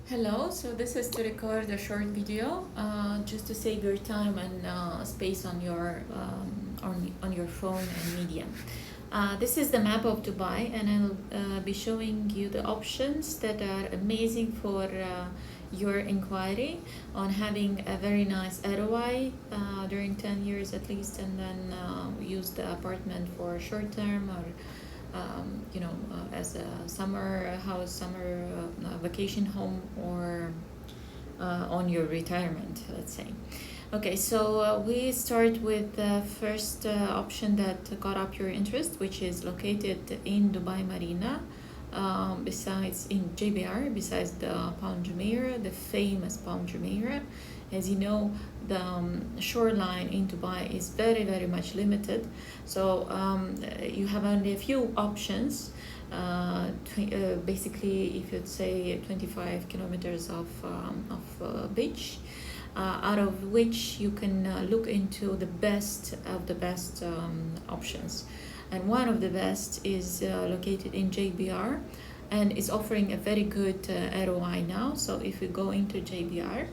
Hello, so this is to record a short video just to save your time and space on your phone and media. This is the map of Dubai, and I'll be showing you the options that are amazing for your inquiry on having a very nice ROI during 10 years at least, and then use the apartment for short term or as a summer house, summer vacation home, or on your retirement, let's say. Okay, so we start with the first option that got up your interest, which is located in Dubai Marina, besides in JBR, besides the Palm Jumeirah, the famous Palm Jumeirah. As you know, the shoreline in Dubai is very, very much limited. So you have only a few options. Basically, if you'd say 25 kilometers of beach, out of which you can look into the best of the best options. And one of the best is located in JBR and is offering a very good ROI now. So if we go into JBR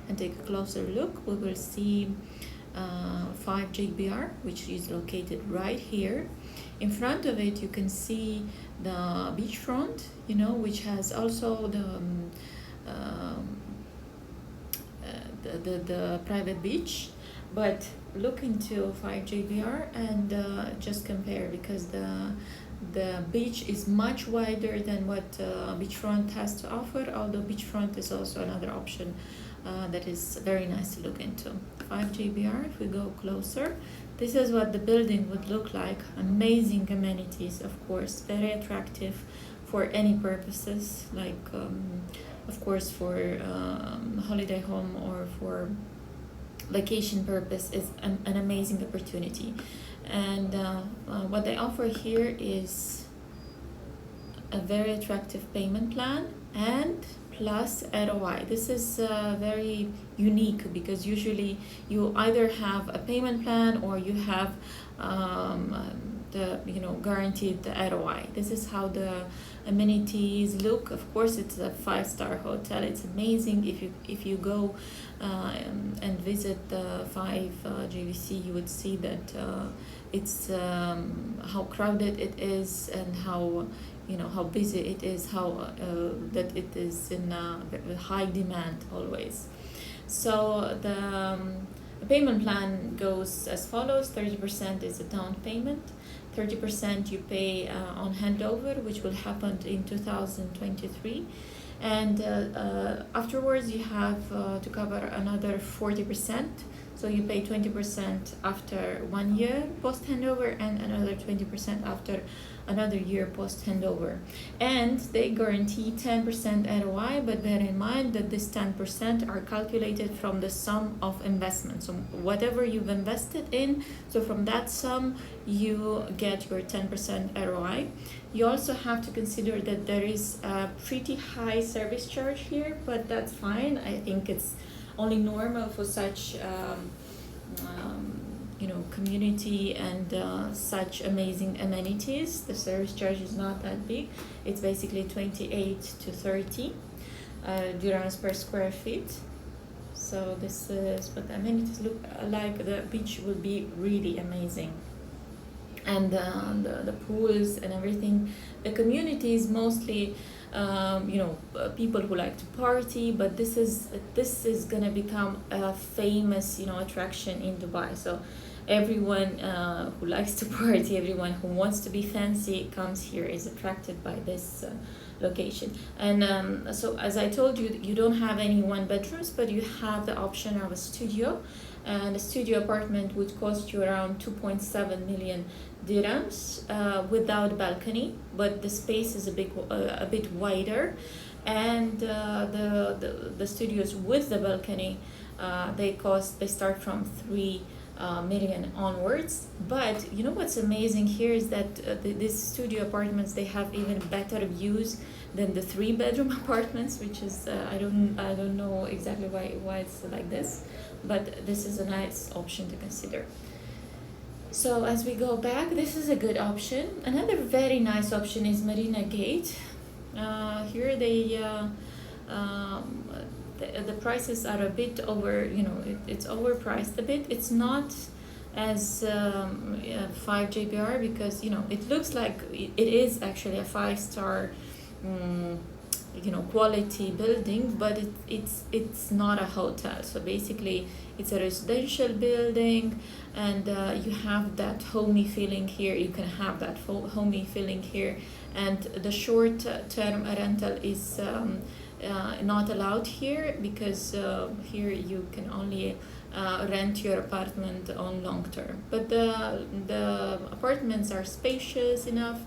and take a closer look, we will see 5 JBR, which is located right here. In front of it, you can see the beachfront, which has also the private beach. But look into 5 JBR and just compare, because the beach is much wider than what beachfront has to offer, although beachfront is also another option that is very nice to look into. 5 JBR, if we go closer, this is what the building would look like. Amazing amenities, of course, very attractive for any purposes, like of course for holiday home or for vacation purpose. Is an amazing opportunity. And what they offer here is a very attractive payment plan and plus ROI. This is very unique, because usually you either have a payment plan or you have the guaranteed ROI. This is how the amenities look. Of course, it's a 5-star hotel. It's amazing. If you go and visit the 5 JVC, you would see that it's how crowded it is, and how how busy it is, how that it is in high demand always. So the payment plan goes as follows: 30% is a down payment, 30% you pay on handover, which will happen in 2023, and afterwards you have to cover another 40%. So you pay 20% after 1 year post handover, and another 20% after another year post handover. And they guarantee 10% ROI, but bear in mind that this 10% are calculated from the sum of investment. So whatever you've invested in, so from that sum you get your 10% ROI. You also have to consider that there is a pretty high service charge here, but that's fine. I think it's only normal for such community and such amazing amenities. The service charge is not that big. It's basically 28 to 30 dirhams per square feet. So this is what the amenities look like. The beach will be really amazing, and the pools and everything. The community is mostly people who like to party, but this is gonna become a famous attraction in Dubai. So everyone who likes to party, everyone who wants to be fancy comes here, is attracted by this location. And so as I told you, you don't have any 1 bedrooms, but you have the option of a studio, and a studio apartment would cost you around 2.7 million dirhams without balcony, but the space is a bit wider. And the studios with the balcony, they start from 3 million onwards. But what's amazing here is that these studio apartments, they have even better views than the 3-bedroom apartments, which is I don't know exactly why it's like this, but this is a nice option to consider. So as we go back, this is a good option. Another very nice option is Marina Gate. Here they um, the prices are a bit over, it's overpriced a bit. It's not as 5 JBR, because it looks like it is actually a 5-star quality building, but it's not a hotel. So basically it's a residential building, and you have that homey feeling here. You can have that homey feeling here, and the short term rental is not allowed here, because here you can only rent your apartment on long term. But the apartments are spacious enough,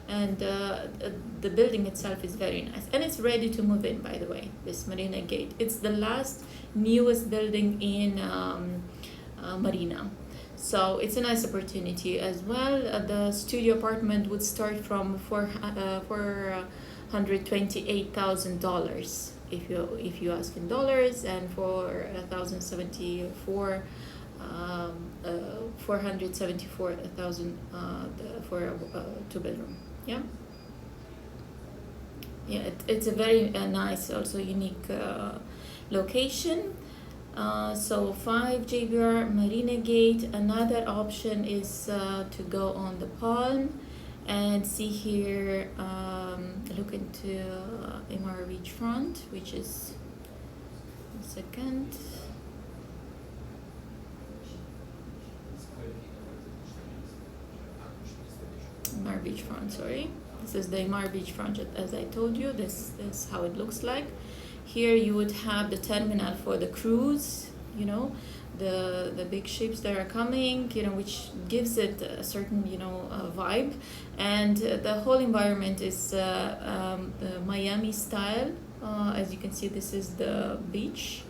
and the building itself is very nice, and it's ready to move in, by the way. This Marina Gate, it's the last newest building in Marina, so it's a nice opportunity as well. The studio apartment would start from $428,000 if you ask in dollars, and for 1,074 $474,000 for a 2-bedroom. It's a very nice, also unique location. So 5 JBR Marina Gate. Another option is to go on the Palm and see here, look into MR Beachfront, which is, one second, MR Beachfront, sorry. This is the MR Beachfront, as I told you. This is how it looks like. Here you would have the terminal for the cruise, the big ships that are coming, which gives it a certain, vibe. And the whole environment is the Miami style. As you can see, this is the beach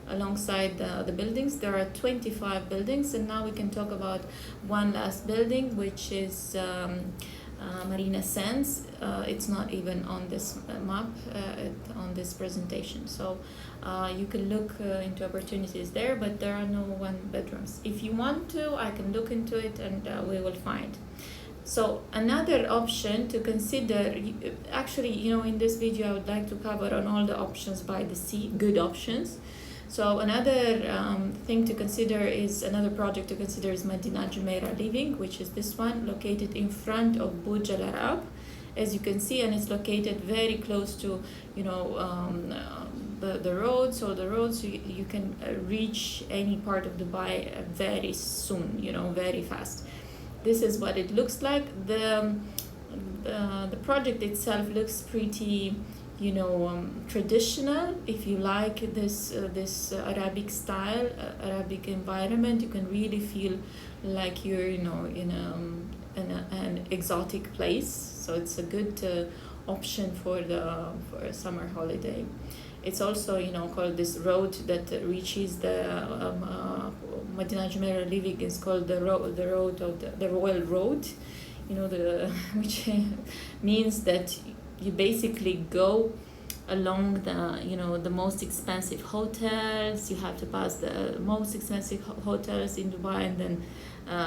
alongside the buildings. There are 25 buildings, and now we can talk about one last building, which is Marina Sands. It's not even on this map, on this presentation, so you can look into opportunities there, but there are no 1-bedrooms. If you want to, I can look into it, and we will find. So another option to consider, actually, in this video I would like to cover on all the options by the sea, good options. So another thing to consider is, another project to consider is Madinat Jumeirah Living, which is this one, located in front of Burj Al Arab, as you can see, and it's located very close to, the roads. So the roads, you can reach any part of Dubai very soon, very fast. This is what it looks like. The project itself looks pretty, traditional. If you like this Arabic style, Arabic environment, you can really feel like you're in an exotic place. So it's a good option for a summer holiday. It's also called, this road that reaches the Madinat Jumeirah Living is called the road of the Royal Road, which means that you basically go along the most expensive hotels. You have to pass the most expensive hotels in Dubai, and then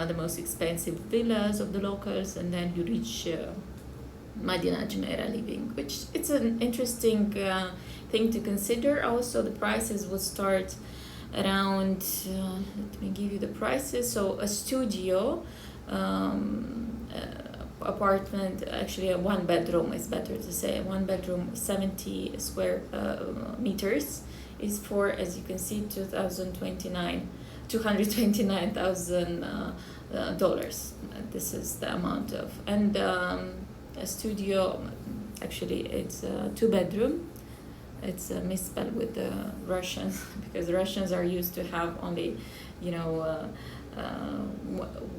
the most expensive villas of the locals, and then you reach Madinat Jumeirah Living, which it's an interesting thing to consider. Also, the prices would start around, let me give you the prices. So a studio apartment, actually a 1-bedroom is better to say, a 1-bedroom 70 square meters is for, as you can see, $229,000. This is the amount of, and a studio, actually it's a 2-bedroom. It's misspelled with the Russians because Russians are used to have only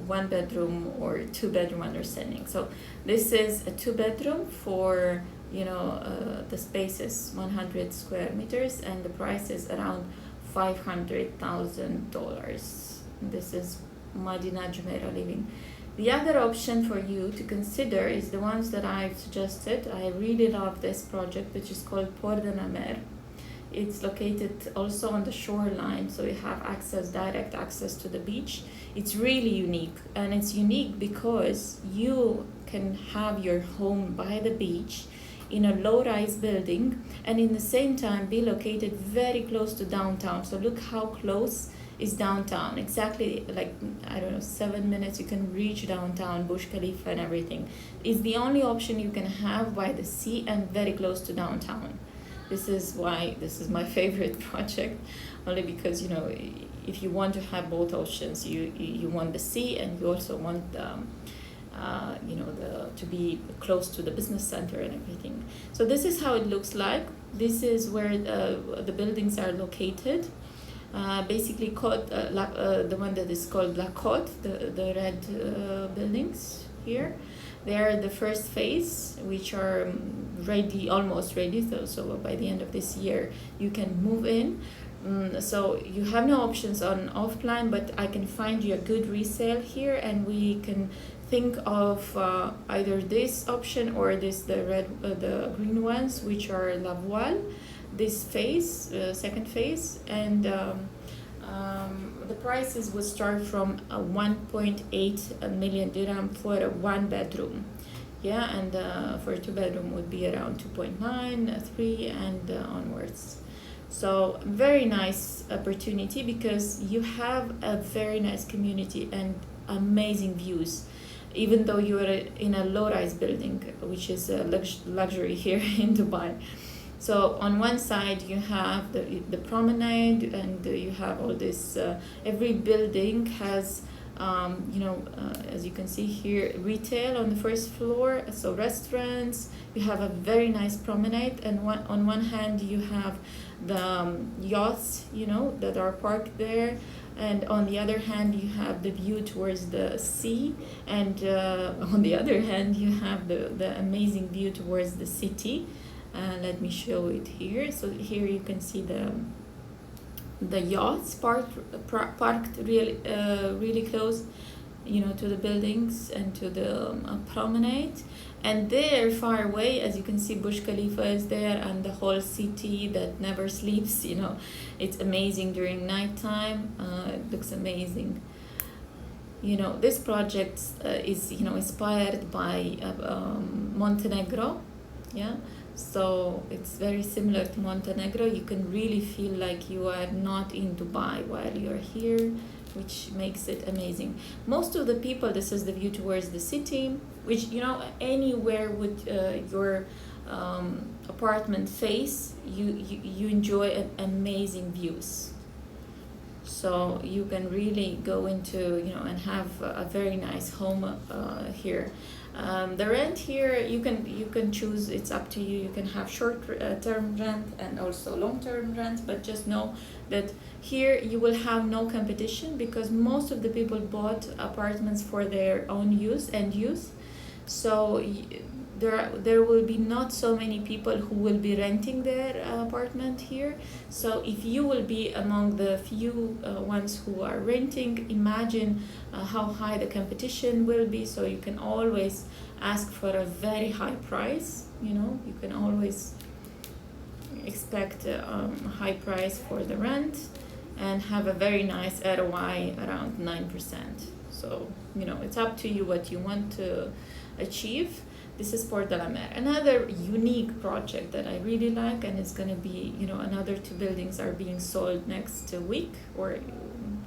1-bedroom or 2-bedroom understanding. So this is a 2-bedroom for the space is 100 square meters, and the price is around $500,000. This is Madinat Jumeirah Living. The other option for you to consider is the ones that I've suggested. I really love this project, which is called Port de la Mer. It's located also on the shoreline, so you have direct access to the beach. It's really unique, and it's unique because you can have your home by the beach in a low-rise building, and in the same time be located very close to downtown. So look how close is downtown, exactly like, I don't know, 7 minutes you can reach downtown, Burj Khalifa and everything. It's the only option you can have by the sea and very close to downtown. This is why this is my favorite project, only because, you know, if you want to have both options, you want the sea and you also want you know, to be close to the business center and everything. So this is how it looks like. This is where the buildings are located. Basically the one that is called La Côte, the red buildings here. They are the first phase, which are ready, almost ready. So by the end of this year, you can move in. So you have no options on off-plan, but I can find you a good resale here, and we can think of either this option or the green ones, which are La Voile, this phase, second phase, and the prices would start from 1.8 million dirham for a 1 bedroom. Yeah, and for a 2 bedroom would be around 2.9, 3, and onwards. So very nice opportunity because you have a very nice community and amazing views, even though you are in a low-rise building, which is a luxury here in Dubai. So on one side you have the promenade, and you have all this, every building has you know, as you can see here, retail on the first floor, so restaurants. You have a very nice promenade, and on one hand you have the yachts, you know, that are parked there, and on the other hand you have the view towards the sea, and on the other hand you have the amazing view towards the city. Let me show it here. So here you can see the yachts parked really close, you know, to the buildings and to the promenade. And there, far away, as you can see, Burj Khalifa is there, and the whole city that never sleeps. You know, it's amazing during nighttime. It looks amazing. You know, this project is, you know, inspired by Montenegro. Yeah. So it's very similar to Montenegro. You can really feel like you are not in Dubai while you're here, which makes it amazing. Most of the people, this is the view towards the city, which, you know, anywhere with your apartment face, you enjoy amazing views. So you can really go into, you know, and have a very nice home here. The rent here, you can choose, it's up to you. You can have short-term rent and also long-term rent, but just know that here you will have no competition, because most of the people bought apartments for their own use and use. So there will be not so many people who will be renting their apartment here. So if you will be among the few ones who are renting, imagine how high the competition will be. So you can always ask for a very high price. You know, you can always expect a high price for the rent and have a very nice ROI around 9%. So, you know, it's up to you what you want to achieve. This is Port de la Mer. Another unique project that I really like, and it's going to be, you know, another 2 buildings are being sold next week or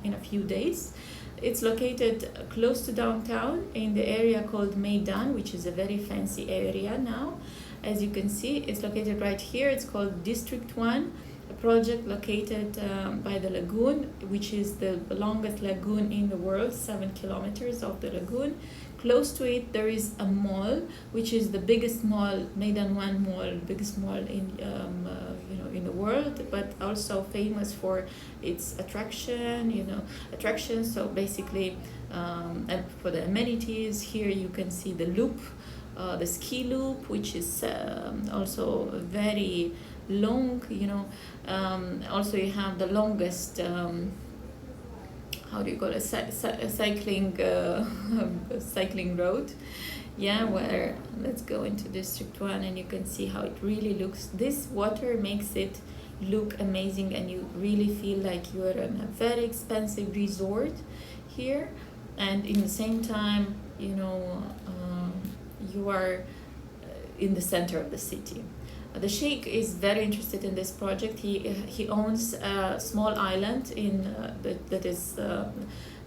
in a few days. It's located close to downtown in the area called Meydan, which is a very fancy area now. As you can see, it's located right here. It's called District 1, a project located by the lagoon, which is the longest lagoon in the world, 7 kilometers of the lagoon. Close to it, there is a mall, which is the biggest mall, Meydan 1 mall, biggest mall in you know, in the world, but also famous for its attractions. So basically, and for the amenities, here you can see the loop, the ski loop, which is also very long. You know, also you have the longest. How do you call it, cycling road, yeah, where, let's go into District 1 and you can see how it really looks. This water makes it look amazing, and you really feel like you're in a very expensive resort here, and in the same time, you know, you are in the center of the city. The Sheikh is very interested in this project. He owns a small island that is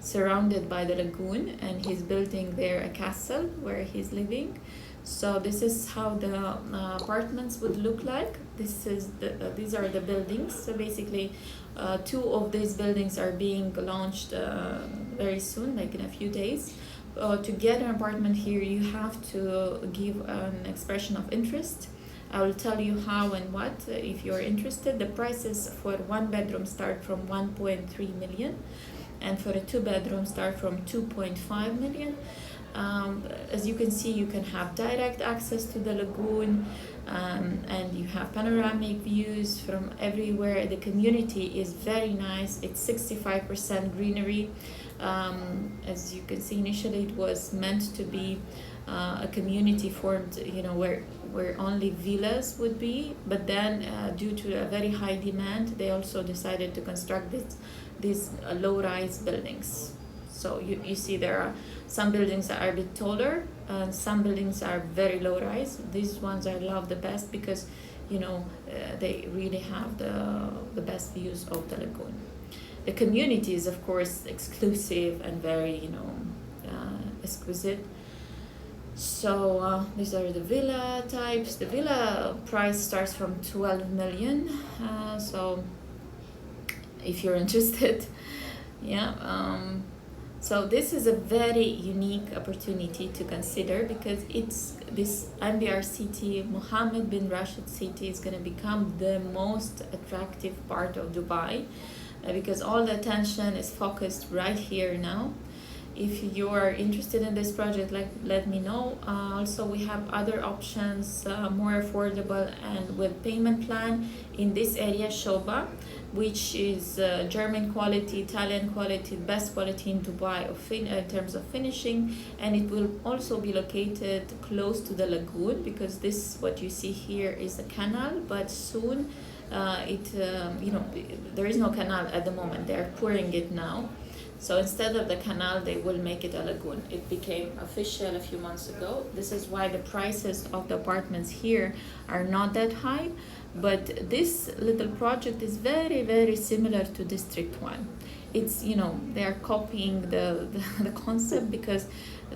surrounded by the lagoon, and he's building there a castle where he's living. So this is how the apartments would look like. These are the buildings. So basically, two of these buildings are being launched very soon, like in a few days. To get an apartment here, you have to give an expression of interest. I will tell you how and what if you're interested. The prices for 1 bedroom start from 1.3 million, and for a 2 bedroom start from 2.5 million. As you can see, you can have direct access to the lagoon, and you have panoramic views from everywhere. The community is very nice. It's 65% greenery. As you can see, initially it was meant to be a community formed, where only villas would be, but then due to a very high demand, they also decided to construct these low-rise buildings. So you see there are some buildings that are a bit taller, and some buildings are very low-rise. These ones I love the best because they really have the best views of the lagoon. The community is of course exclusive and very exquisite. So these are the villa types. The villa price starts from 12 million. So if you're interested, so this is a very unique opportunity to consider, because this MBR city, Mohammed bin Rashid city, is going to become the most attractive part of Dubai, because all the attention is focused right here now. If you are interested in this project, let me know. Also, we have other options, more affordable and with payment plan in this area, Sobha, which is German quality, Italian quality, best quality in Dubai in terms of finishing, and it will also be located close to the lagoon, because what you see here is a canal, but soon there is no canal at the moment. They are pouring it now. So instead of the canal, they will make it a lagoon. It became official a few months ago. This is why the prices of the apartments here are not that high. But this little project is very, very similar to District 1. It's, they are copying the concept, because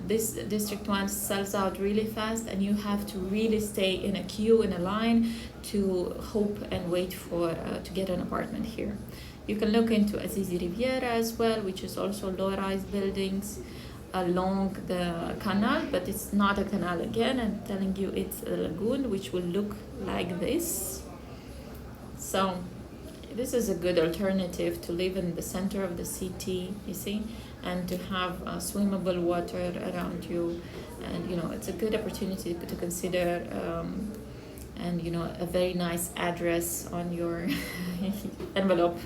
this District 1 sells out really fast, and you have to really stay in a queue, in a line, to hope and wait for to get an apartment here. You can look into Azizi Riviera as well, which is also low-rise buildings along the canal, but it's not a canal again. I'm telling you, it's a lagoon, which will look like this. So this is a good alternative to live in the center of the city, you see, and to have swimmable water around you. And, it's a good opportunity to consider, and a very nice address on your envelope,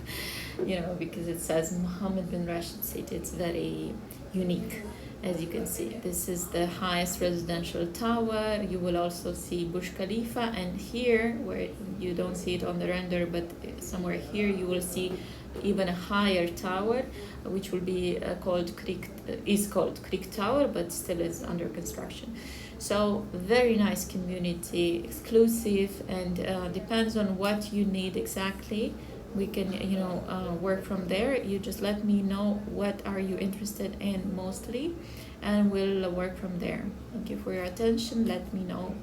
because it says Mohammed bin Rashid City. It's very unique. As you can see, this is the highest residential tower. You will also see Burj Khalifa, and here, where you don't see it on the render, but somewhere here you will see even a higher tower, which will be called Creek Tower, but still is under construction. So very nice community, exclusive, and depends on what you need exactly. We can work from there. You just let me know what are you interested in mostly, and we'll work from there. Thank you for your attention. Let me know